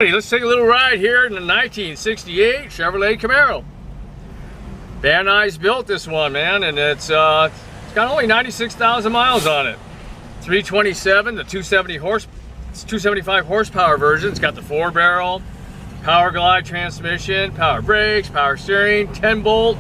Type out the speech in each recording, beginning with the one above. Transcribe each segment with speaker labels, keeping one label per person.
Speaker 1: Let's take a little ride here in the 1968 Chevrolet Camaro. Van Nuys built this one, man, and it's got only 96,000 miles on it. 327, the 275 horsepower version. It's got the 4-barrel, Powerglide transmission, power brakes, power steering, 10-bolt.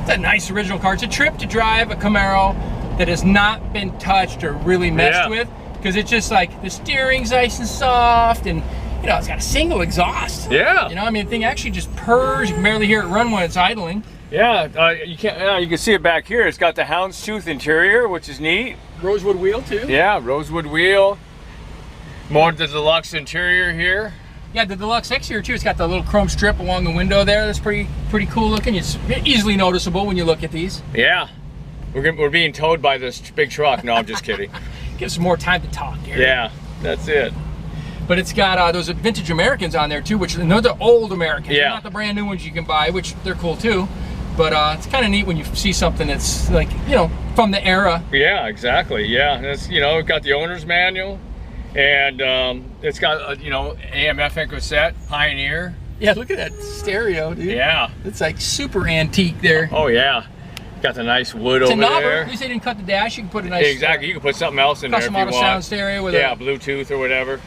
Speaker 2: It's a nice original car. It's a trip to drive a Camaro that has not been touched or really messed with, because it's just like the steering's nice and soft, and you know, it's got a single exhaust.
Speaker 1: Yeah.
Speaker 2: You know, I mean, the thing actually just purrs. You can barely hear it run when it's idling.
Speaker 1: Yeah, you can see it back here. It's got the Houndstooth interior, which is neat.
Speaker 2: Rosewood wheel too.
Speaker 1: Yeah, rosewood wheel. More the Deluxe interior here.
Speaker 2: Yeah, the Deluxe exterior too. It's got the little chrome strip along the window there. That's pretty cool looking. It's easily noticeable when you look at these.
Speaker 1: Yeah. We're being towed by this big truck. No, I'm just kidding.
Speaker 2: Gives some more time to talk here.
Speaker 1: Yeah, that's it.
Speaker 2: But it's got those vintage Americans on there too, which they're the old Americans.
Speaker 1: Yeah.
Speaker 2: They're not the brand new ones you can buy, which they're cool too. But it's kind of neat when you see something that's like, you know, from the era.
Speaker 1: Yeah, exactly. Yeah, and it's, you know, it's got the owner's manual, and it's got you know, AM/FM cassette, Pioneer.
Speaker 2: Yeah, look at that stereo, dude.
Speaker 1: Yeah.
Speaker 2: It's like super antique there.
Speaker 1: Oh yeah. Got the nice wood
Speaker 2: it's
Speaker 1: over
Speaker 2: a knobber.
Speaker 1: there.
Speaker 2: At least they didn't cut the dash. You can put a nice
Speaker 1: exactly. You can put something else in there if you
Speaker 2: custom auto
Speaker 1: want.
Speaker 2: sound stereo with
Speaker 1: Bluetooth or whatever.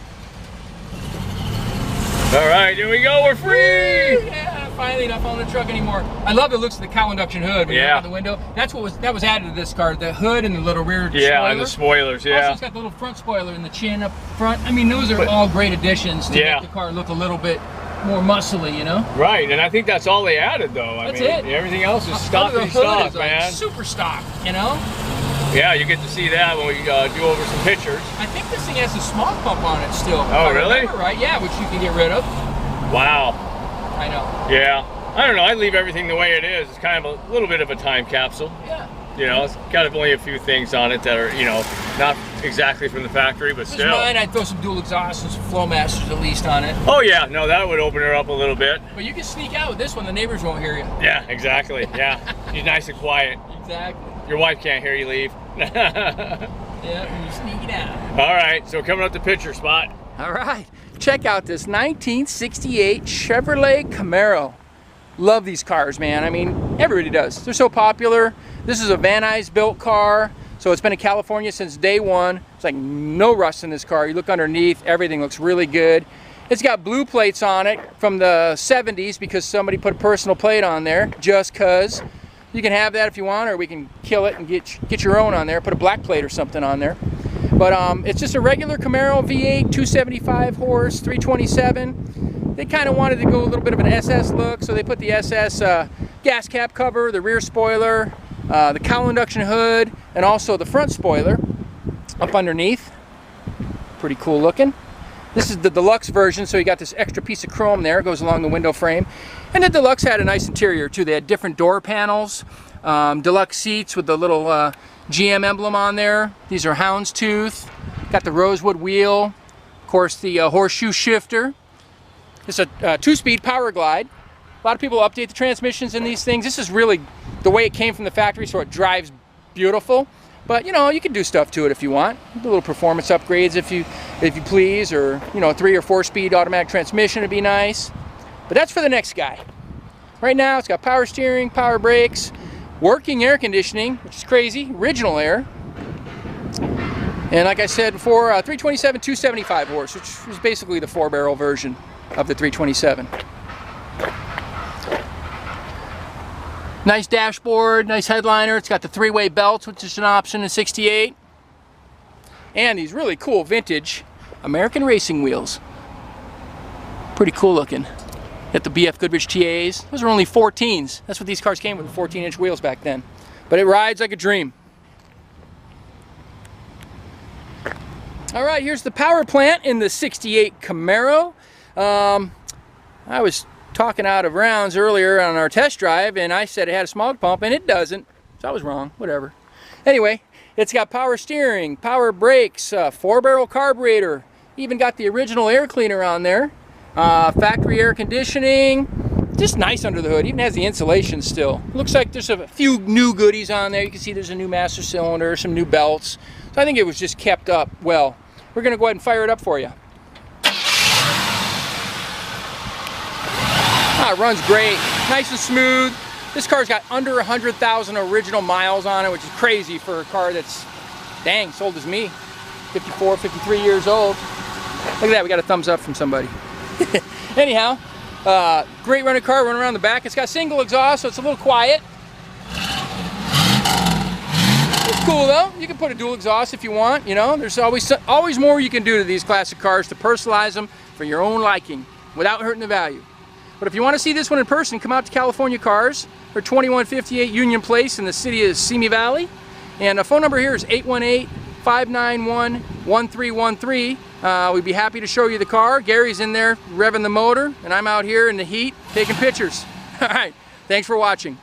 Speaker 1: All right, here we go. We're free.
Speaker 2: Yeah, finally not on the truck anymore. I love the looks of the Cowl induction hood when you look out the window. That was added to this car. The hood and the little rear spoiler.
Speaker 1: Yeah, and the spoilers. Yeah.
Speaker 2: Also, it's got the little front spoiler and the chin up front. I mean, those are all great additions to make the car look a little bit more muscly, you know?
Speaker 1: Right, and I think that's all they added, though.
Speaker 2: That's it.
Speaker 1: Everything else is stock,
Speaker 2: man.
Speaker 1: man.
Speaker 2: Super stock, you know?
Speaker 1: Yeah, you get to see that when we do over some pictures.
Speaker 2: I think this thing has a smog pump on it still.
Speaker 1: Oh, really?
Speaker 2: Remember, right? Yeah, which you can get rid of.
Speaker 1: Wow.
Speaker 2: I know.
Speaker 1: Yeah. I don't know. I leave everything the way it is. It's kind of a little bit of a time capsule.
Speaker 2: Yeah.
Speaker 1: You know, it's got only a few things on it that are, you know, not exactly from the factory, but still.
Speaker 2: Mine, I'd throw some dual exhausts and some flow masters at least on it.
Speaker 1: Oh yeah, no, that would open her up a little bit.
Speaker 2: But you can sneak out with this one. The neighbors won't hear you.
Speaker 1: Yeah, exactly. Yeah, she's nice and quiet.
Speaker 2: Exactly.
Speaker 1: Your wife can't hear you leave.
Speaker 2: Yeah, you sneak it out.
Speaker 1: All right, so coming up the picture spot.
Speaker 2: All right, check out this 1968 Chevrolet Camaro. Love these cars, man. I mean, everybody does. They're so popular. This is a Van Nuys built car, so it's been in California since day one. It's like no rust in this car. You look underneath, everything looks really good. It's got blue plates on it from the 70s because somebody put a personal plate on there, just cause. You can have that if you want, or we can kill it and get your own on there, put a black plate or something on there. But it's just a regular Camaro V8, 275 horse, 327. They kind of wanted to go a little bit of an SS look, so they put the SS gas cap cover, the rear spoiler, the Cowl induction hood, and also the front spoiler up underneath. Pretty cool looking. This is the Deluxe version, so you got this extra piece of chrome there. It goes along the window frame. And the Deluxe had a nice interior too. They had different door panels, Deluxe seats with the little GM emblem on there. These are Houndstooth. Got the rosewood wheel. Of course, the horseshoe shifter. It's a 2-speed Powerglide. A lot of people update the transmissions in these things. This is really the way it came from the factory, so it drives beautiful. But you know, you can do stuff to it if you want. Do little performance upgrades if you please, or you know, 3 or 4-speed automatic transmission would be nice. But that's for the next guy. Right now, it's got power steering, power brakes, working air conditioning, which is crazy, original air. And like I said before, 327, 275 horse, which is basically the 4-barrel version of the 327. Nice dashboard, nice headliner. It's got the 3-way belts, which is an option in 68. And these really cool vintage American racing wheels. Pretty cool looking. Got the BF Goodrich TAs. Those are only 14s. That's what these cars came with, 14-inch wheels back then. But it rides like a dream. All right, here's the power plant in the 68 Camaro. I was talking out of rounds earlier on our test drive, and I said it had a smog pump, and it doesn't. So I was wrong, whatever. Anyway, it's got power steering, power brakes, 4-barrel carburetor, even got the original air cleaner on there, factory air conditioning, just nice under the hood. Even has the insulation still. Looks like there's a few new goodies on there. You can see there's a new master cylinder, some new belts. So I think it was just kept up well. We're going to go ahead and fire it up for you. Oh, it runs great. Nice and smooth. This car's got under 100,000 original miles on it, which is crazy for a car that's, dang, as old as me. 54, 53 years old. Look at that, we got a thumbs up from somebody. Anyhow, great running car, running around the back. It's got single exhaust, so it's a little quiet. It's cool though. You can put a dual exhaust if you want, you know. There's always more you can do to these classic cars to personalize them for your own liking without hurting the value. But if you want to see this one in person, come out to California Cars or 2158 Union Place in the city of Simi Valley. And the phone number here is 818-591-1313. We'd be happy to show you the car. Gary's in there revving the motor, and I'm out here in the heat taking pictures. All right, thanks for watching.